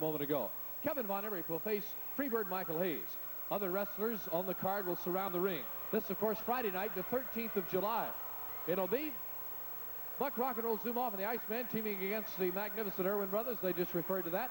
moment ago. Kevin Von Erich will face Freebird Michael Hayes. Other wrestlers on the card will surround the ring. This, of course, Friday night, the 13th of July. It'll be Buck Rock and Roll Zumoff and the Iceman teaming against the magnificent Irwin brothers. They just referred to that.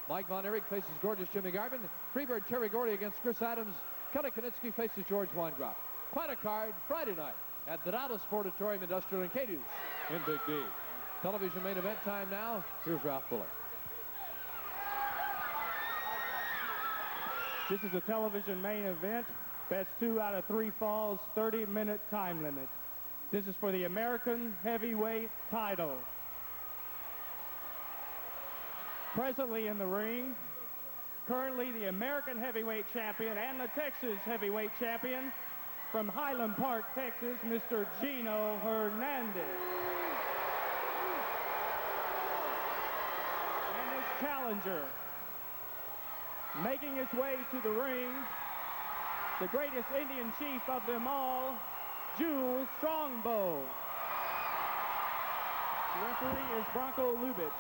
Mike Von Erich faces gorgeous Jimmy Garvin. Freebird Terry Gordy against Chris Adams. Kelly Konitsky faces George Weingraf. Quite a card Friday night at the Dallas Sportatorium Industrial in Cadiz in Big D. Television main event time now. Here's Ralph Fuller. This is a television main event. Best 2 out of 3 falls, 30-minute time limit. This is for the American heavyweight title. Presently in the ring, currently the American heavyweight champion and the Texas heavyweight champion from Highland Park, Texas, Mr. Gino Hernandez. And his challenger, making his way to the ring, the greatest Indian chief of them all, Jules Strongbow. The referee is Bronco Lubitsch.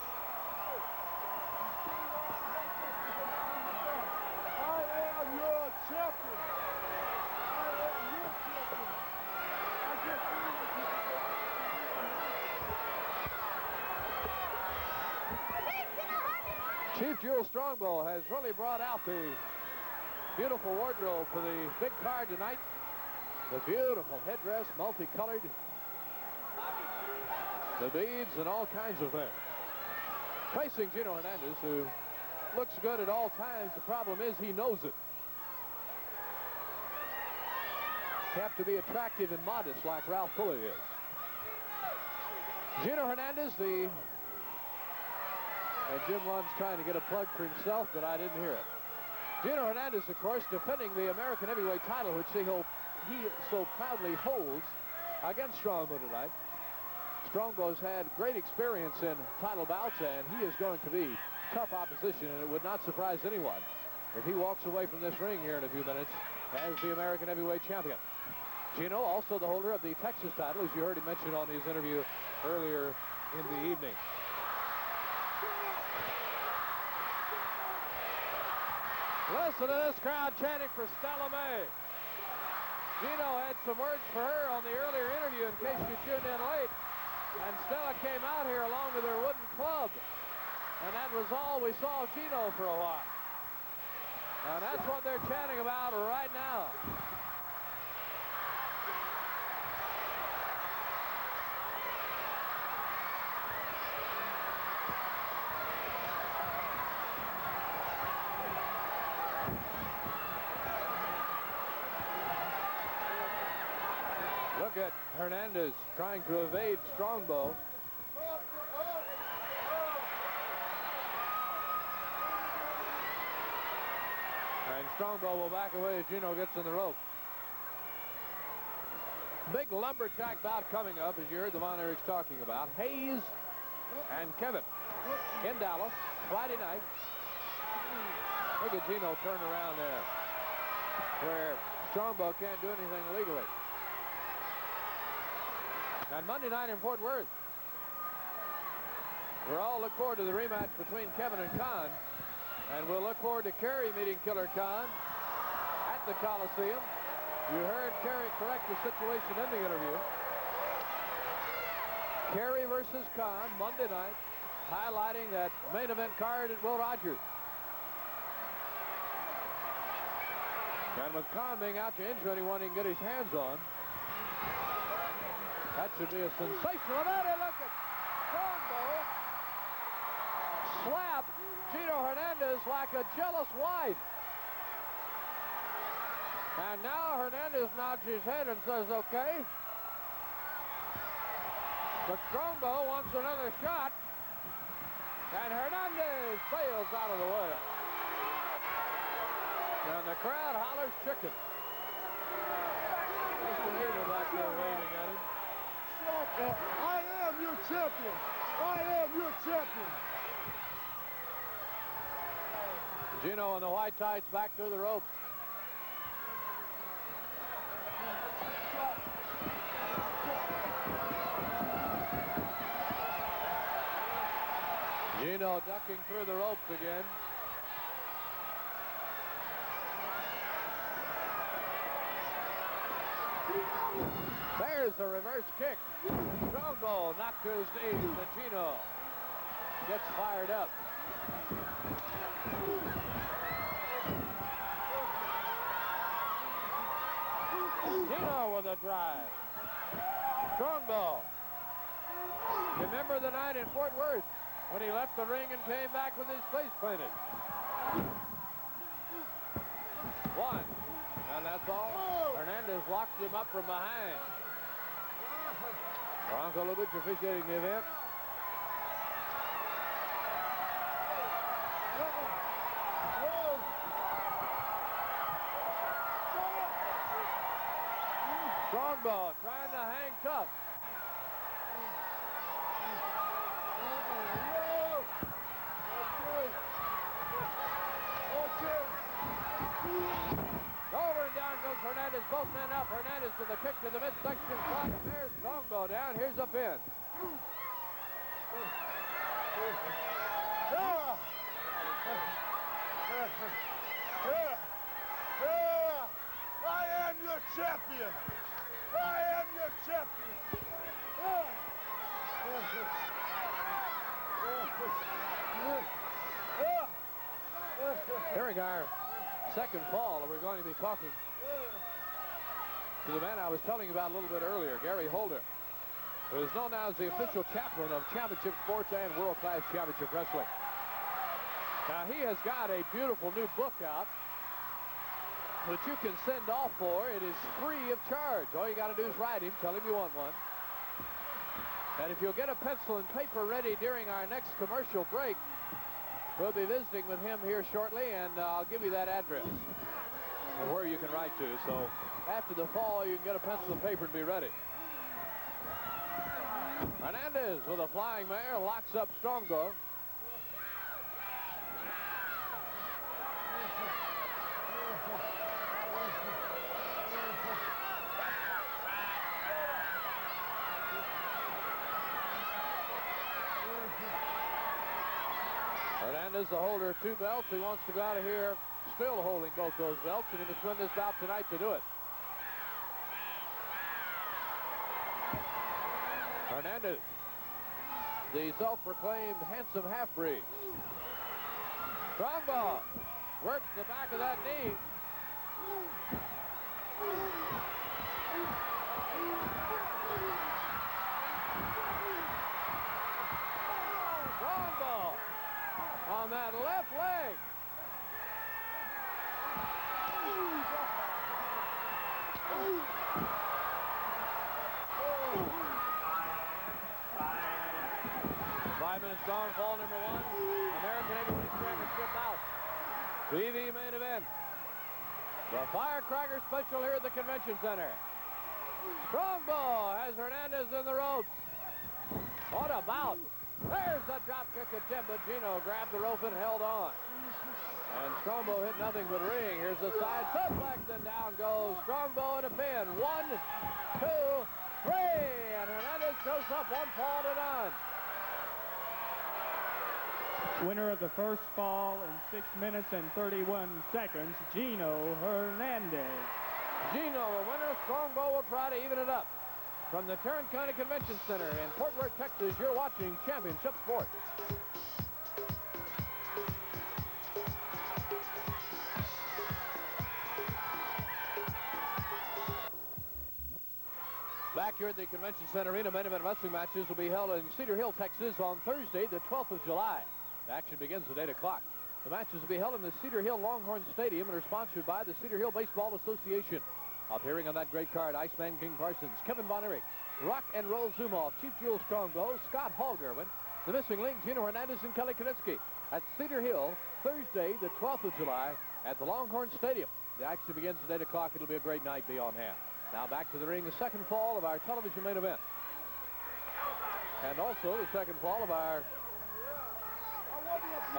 Chief Jules Strongbow has really brought out the beautiful wardrobe for the big card tonight. The beautiful headdress, multicolored. The beads and all kinds of things. Facing Gino Hernandez, who looks good at all times. The problem is he knows it. You have to be attractive and modest like Ralph Fuller is. Gino Hernandez, and Jim Lund's trying to get a plug for himself, but I didn't hear it. Gino Hernandez, of course, defending the American heavyweight title, which he so proudly holds against Strongbow tonight. Strongbow's had great experience in title bouts, and he is going to be tough opposition, and it would not surprise anyone if he walks away from this ring here in a few minutes as the American heavyweight champion. Gino, also the holder of the Texas title, as you heard him mention on his interview earlier in the evening. Listen to this crowd chanting for Stella May. Gino had some words for her on the earlier interview in case you tuned in late. And Stella came out here along with her wooden club. And that was all we saw of Gino for a while. And that's what they're chanting about right now. Look at Hernandez trying to evade Strongbow. And Strongbow will back away as Gino gets in the rope. Big lumberjack bout coming up, as you heard the Von Erichs talking about. Hayes and Kevin in Dallas, Friday night. Look at Gino turn around there, where Strongbow can't do anything legally. And Monday night in Fort Worth, we'll all look forward to the rematch between Kevin and Khan. And we'll look forward to Kerry meeting Killer Khan at the Coliseum. You heard Kerry correct the situation in the interview. Kerry versus Khan, Monday night, highlighting that main event card at Will Rogers. And with Khan being out to injure anyone he can get his hands on, that should be a sensational event. Look at Strongbow slap Gino Hernandez like a jealous wife. And now Hernandez nods his head and says, okay. But Strongbow wants another shot. And Hernandez sails out of the way. And the crowd hollers chicken. Mr. Hater back there waving at him. I am your champion. I am your champion. Gino and the white tights back through the ropes. Gino ducking through the ropes again. There's a reverse kick. Strongbow knocked to his knees, and Gino gets fired up. Gino with a drive. Strongbow. Remember the night in Fort Worth when he left the ring and came back with his face painted. One. And that's all. Hernandez locked him up from behind. Bronco Lubitsch officiating the event. Strongbow trying to hang tough. Over and down goes Hernandez. Both men up. Hernandez to the kick to the midsection. There's Strongbow down. Here's a pin. I am your champion. I am your champion. During our second fall, we're going to be talking to the man I was telling you about a little bit earlier, Gary Holder, who is known now as the official chaplain of championship sports and world-class championship wrestling. Now, he has got a beautiful new book out that you can send off for. It is free of charge. All you got to do is write him, tell him you want one. And if you'll get a pencil and paper ready during our next commercial break, we'll be visiting with him here shortly, and I'll give you that address of where you can write to. So after the fall, you can get a pencil and paper and be ready. Hernandez with a flying mare locks up Strongbow. Hernandez, the holder of 2 belts. He wants to go out of here still holding both those belts, and he must win this bout tonight to do it. Hernandez, the self-proclaimed handsome half-breed. Strongbow works the back of that knee. Strongbow on that left leg. Strong fall number 1. American Heavyweight Championship bout. TV main event. The Firecracker Special here at the Convention Center. Strongbow has Hernandez in the ropes. What a bout. There's the drop kick attempt, but Gino grabbed the rope and held on. And Strongbow hit nothing but ring. Here's the side suplex, and down goes Strongbow in a pin. 1, 2, 3. And Hernandez goes up 1 fall to none. Winner of the first fall in 6 minutes and 31 seconds, Gino Hernandez. Gino, a winner. Strongbow will try to even it up. From the Tarrant County Convention Center in Fort Worth, Texas, you're watching Championship Sports. Back here at the Convention Center Arena, main event wrestling matches will be held in Cedar Hill, Texas on Thursday, the 12th of July. The action begins at 8 o'clock. The matches will be held in the Cedar Hill Longhorn Stadium and are sponsored by the Cedar Hill Baseball Association. Appearing on that great card, Iceman King Parsons, Kevin Von Erich, Rock and Roll Zumoff, Chief Jules Strongbow, Scott Hallgerwin, the missing link, Gino Hernandez and Kelly Konitsky. At Cedar Hill, Thursday, the 12th of July, at the Longhorn Stadium. The action begins at 8 o'clock. It'll be a great night, be on hand. Now back to the ring, the second fall of our television main event. And also the second fall of our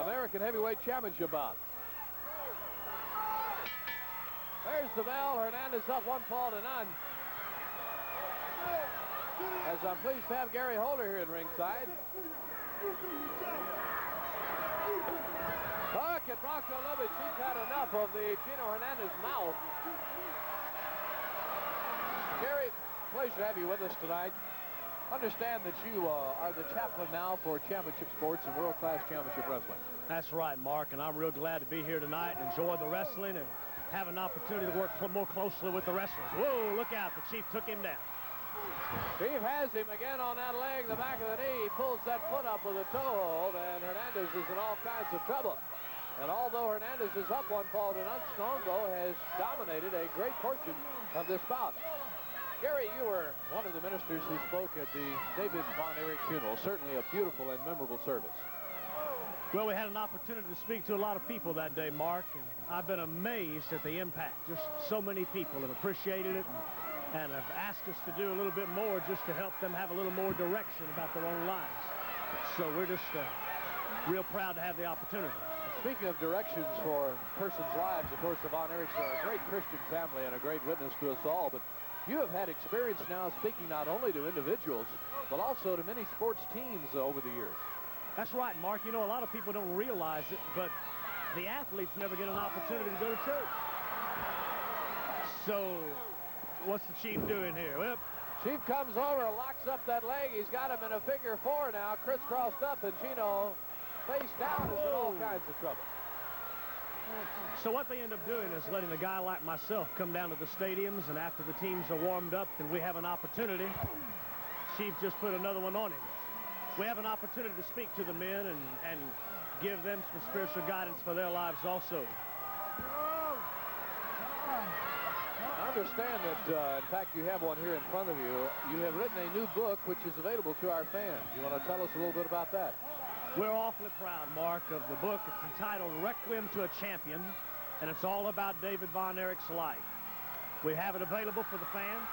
American Heavyweight Championship bout. There's the bell. Hernandez up 1 fall to none. As I'm pleased to have Gary Holder here in ringside. Look at Bronco Lubitsch. He's had enough of the Gino Hernandez mouth. Gary, pleasure to have you with us tonight. Understand that you are the chaplain now for championship sports and world-class championship wrestling. That's right, Mark, and I'm real glad to be here tonight and enjoy the wrestling and have an opportunity to work more closely with the wrestlers. Whoa, look out, the Chief took him down. Chief has him again on that leg, the back of the knee. He pulls that foot up with a toe hold, and Hernandez is in all kinds of trouble. And although Hernandez is up 1 fall to none, Strongbow has dominated a great portion of this bout. Gary, you were one of the ministers who spoke at the David Von Erich funeral. Certainly a beautiful and memorable service. Well, we had an opportunity to speak to a lot of people that day, Mark, and I've been amazed at the impact. Just so many people have appreciated it and have asked us to do a little bit more just to help them have a little more direction about their own lives. So we're just real proud to have the opportunity. Speaking of directions for persons' lives, of course, the Von Erichs are a great Christian family and a great witness to us all, but you have had experience now speaking not only to individuals, but also to many sports teams over the years. That's right, Mark. You know, a lot of people don't realize it, but the athletes never get an opportunity to go to church. So, what's the Chief doing here? Well, Chief comes over, locks up that leg. He's got him in a figure 4 now, crisscrossed up, and Gino face down is in all kinds of trouble. So what they end up doing is letting a guy like myself come down to the stadiums, and after the teams are warmed up and we have an opportunity, Chief just put another one on him. We have an opportunity to speak to the men and give them some spiritual guidance for their lives also. I understand that, in fact, you have one here in front of you. You have written a new book which is available to our fans. You want to tell us a little bit about that? We're awfully proud, Mark, of the book. It's entitled Requiem to a Champion, and it's all about David Von Erich's life. We have it available for the fans.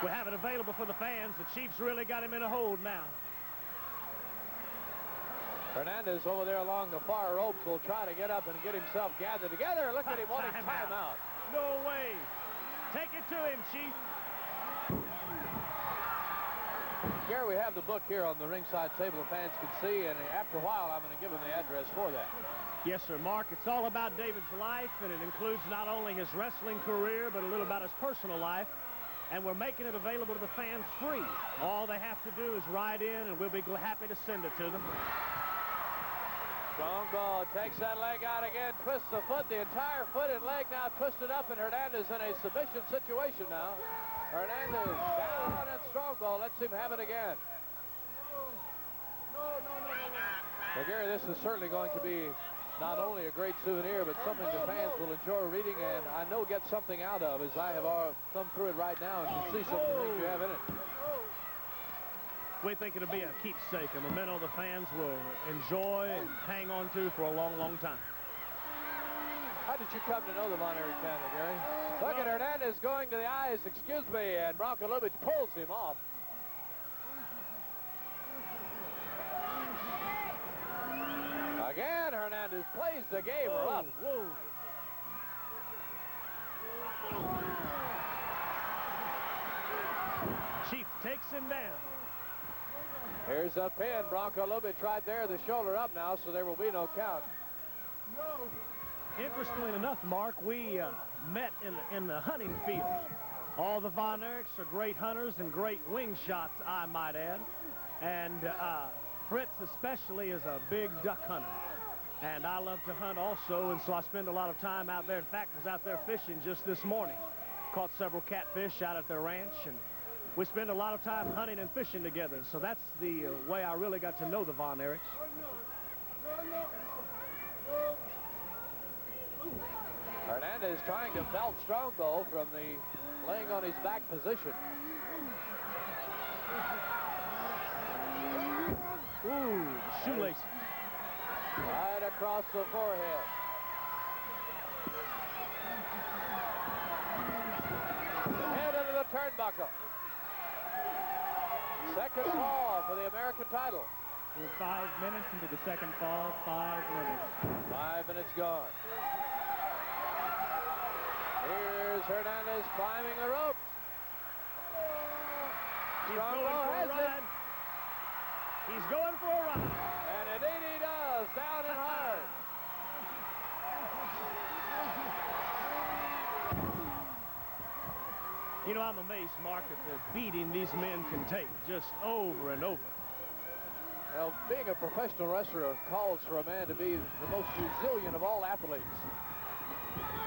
We have it available for the fans. The Chief's really got him in a hold now. Hernandez over there along the far ropes will try to get up and get himself gathered together. Look at him wanting timeout. No way. Take it to him, Chief. Gary, we have the book here on the ringside table the fans can see, and after a while I'm going to give them the address for that. Yes, sir, Mark. It's all about David's life, and it includes not only his wrestling career, but a little about his personal life. And we're making it available to the fans free. All they have to do is write in, and we'll be happy to send it to them. Strongbow takes that leg out again, twists the foot, the entire foot and leg now twisted up, and Hernandez in a submission situation now. Hernandez down at Strongbow. Let's him have it again. Well, Gary, this is certainly going to be not only a great souvenir, but something the fans will enjoy reading, and I know get something out of as I have thumbed through it right now and can see some of the things you have in it. We think it'll be a keepsake, a memento the fans will enjoy and hang on to for a long, long time. How did you come to know the Von Erich family, Gary? Look at Hernandez going to the eyes, excuse me, and Bronco Lubitsch pulls him off. Again, Hernandez plays the game up. Whoa. Chief takes him down. Here's a pin. Bronco Lubitsch right there, the shoulder up now, so there will be no count. Interestingly enough, Mark, we met in the hunting field. All the Von Erichs are great hunters and great wing shots, I might add. And Fritz especially is a big duck hunter. And I love to hunt also, and so I spend a lot of time out there. In fact, I was out there fishing just this morning. Caught several catfish out at their ranch, and we spend a lot of time hunting and fishing together. So that's the way I really got to know the Von Erichs. Hernandez trying to belt Strongbow from the laying on his back position. Ooh, shoelaces. Right across the forehead. Head into the turnbuckle. Second fall for the American title. We're 5 minutes into the second fall, 5 minutes. 5 minutes gone. Here's Hernandez climbing the ropes. He's going for a ride. He's going for a ride. And indeed he does, down and hard. You know, I'm amazed, Mark, at the beating these men can take just over and over. Well, being a professional wrestler calls for a man to be the most resilient of all athletes.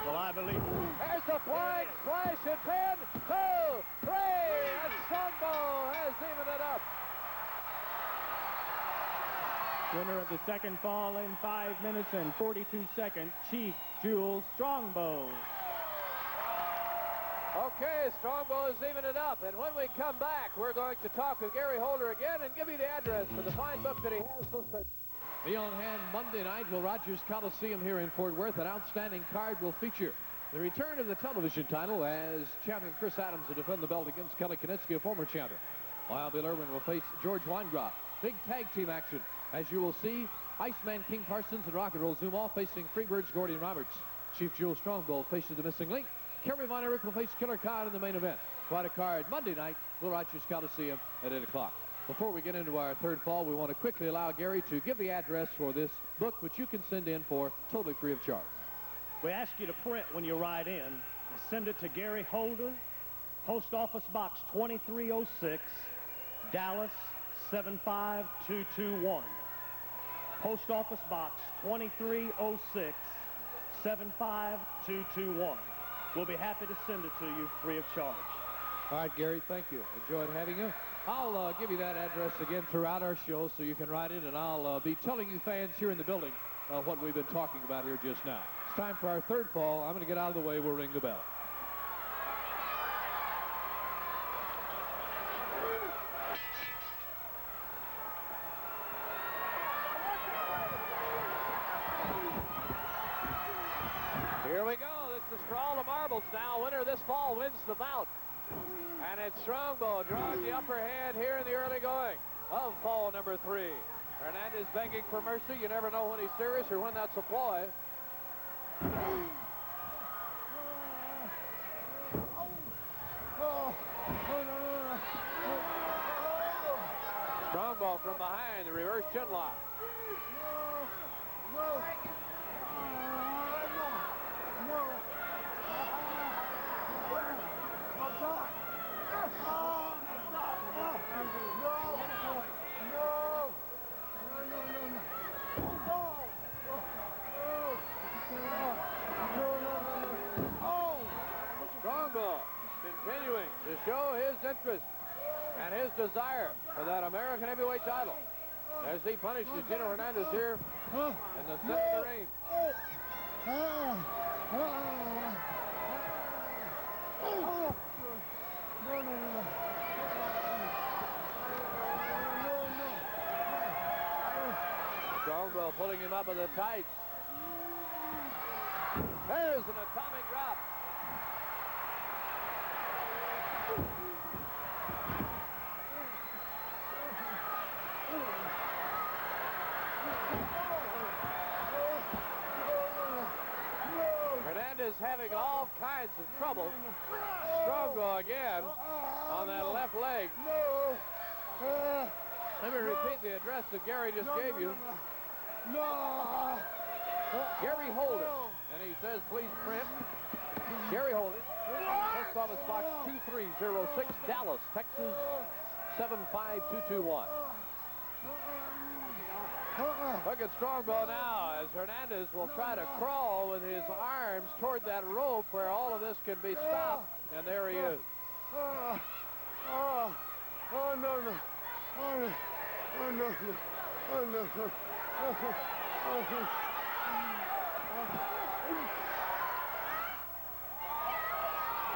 Well, I believe. There's the flying splash and pin. 2, 3, and Strongbow has evened it up. Winner of the second fall in 5 minutes and 42 seconds, Chief Jules Strongbow. Okay, Strongbow has evened it up, and when we come back, we're going to talk with Gary Holder again and give you the address for the fine book that he has. Be on hand Monday night, Will Rogers Coliseum here in Fort Worth. An outstanding card will feature the return of the television title as champion Chris Adams will defend the belt against Kelly Konitsky, a former champion. While Bill Irwin will face George Weingroff. Big tag team action, as you will see. Iceman King Parsons and Rock and Roll Zumwalt facing Freebirds Gordy and Roberts. Chief Jules Strongbow faces the missing link. Kerry Von Erich will face Killer Khan in the main event. Quite a card Monday night, Will Rogers Coliseum at 8 o'clock. Before we get into our third fall, we want to quickly allow Gary to give the address for this book, which you can send in for totally free of charge. We ask you to print when you write in. Send it to Gary Holder, Post Office Box 2306, Dallas 75221. Post Office Box 2306, 75221. We'll be happy to send it to you free of charge. All right, Gary, thank you. Enjoyed having you. I'll give you that address again throughout our show so you can write it, and I'll be telling you fans here in the building what we've been talking about here just now. It's time for our third fall. I'm going to get out of the way. We'll ring the bell. Here we go. This is for all the marbles now. Winner this fall wins the bout. And it's Strongbow drawing the upper hand here in the early going of fall number 3. Hernandez begging for mercy. You never know when he's serious or when that's a ploy. Strongbow from behind, the reverse chin lock. Strongbow continuing to show his interest and his desire for that American heavyweight title as he punishes Gino Hernandez here in the center of the ring. Strongbow pulling him up in the tights. There's an atomic drop. Hernandez having all kinds of trouble. Strongbow again on that left leg. Let me repeat the address that Gary just gave you. Gary Holder. And he says, please print. Gary Holder. Post Office Box 2306, Dallas, Texas 75221. Look at Strongbow now as Hernandez will try to crawl with his arms toward that rope where all of this can be stopped. And there he is.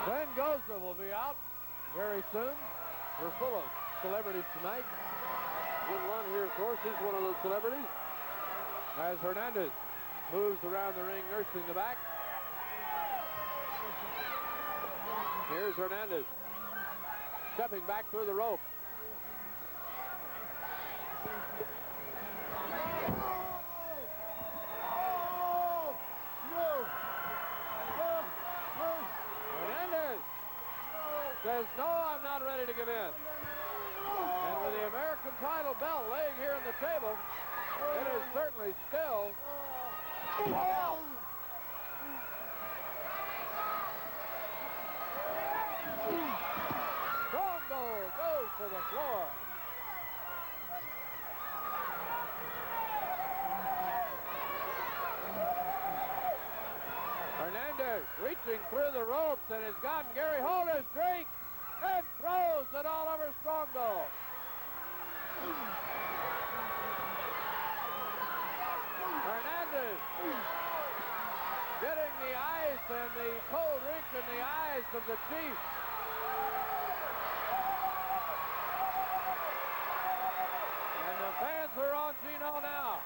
Glenn Goza will be out very soon. We're full of celebrities tonight. Good run here, of course. He's one of those celebrities. As Hernandez moves around the ring, nursing the back. Here's Hernandez stepping back through the rope. Hernandez says, no, I'm not ready to give in. And with the American title belt laying here on the table, it is certainly still out. reaching through the ropes and has gotten Gary Holder's drink and throws it all over Strongbow. Hernandez getting the ice and the cold drink in the eyes of the Chief. And the fans are on Gino now.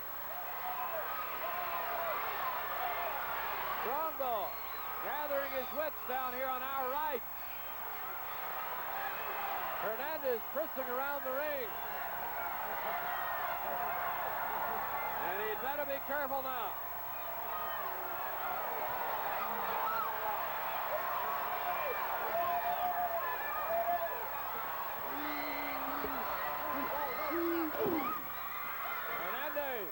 Strongbow gathering his wits down here on our right. Hernandez pressing around the ring. And he'd better be careful now. Hernandez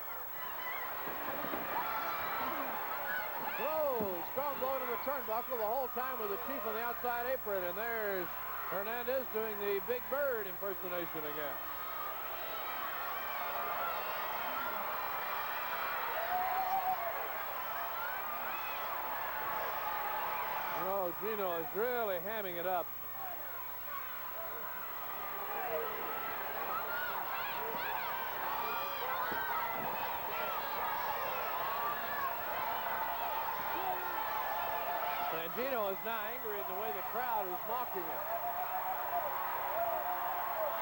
throws Strongbow to the turnbuckle the whole time with the Chief on the outside apron, and there's Hernandez doing the Big Bird impersonation again. Oh, Gino is really hamming it up. And Gino is now angry at the way the crowd is mocking him.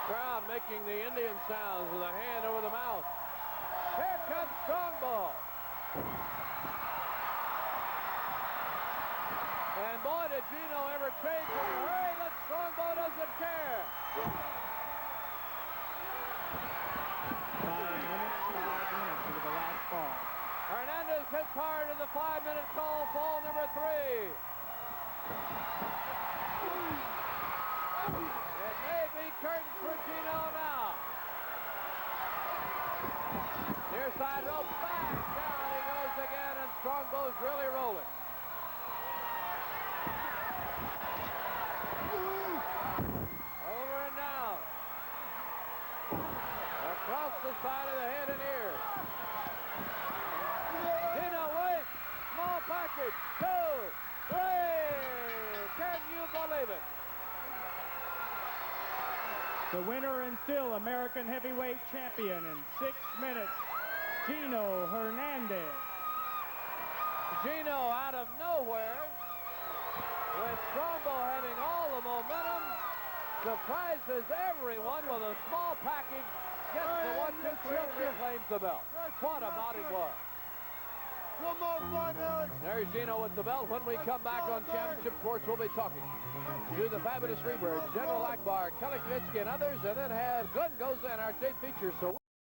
Crowd making the Indian sounds with a hand over the mouth. Here comes Strongbow. And boy, did Gino ever change in a hurry, but Strongbow doesn't care. 5 minutes into the last fall. Hernandez hits hard in the 5-minute call, fall number 3. It may be curtains for Gino now. Near side rope, back down he goes again, and Strongbow's really rolling. Over and down. Across the side of the head and ear. Gino waits. Small package. 2, 3. Can you believe it? The winner and still American heavyweight champion in 6 minutes, Gino Hernandez. Gino out of nowhere, with Strongbow having all the momentum, surprises everyone with a small package, gets the 1, 2, 3, and reclaims the belt. What about it was? Come on, Alex. There's Gino with the belt. When we come back on Championship Sports, we'll be talking to the fabulous Freebirds, General Akbar, Kelly Knitsky, and others, and then have Gun Goes in our tape feature. So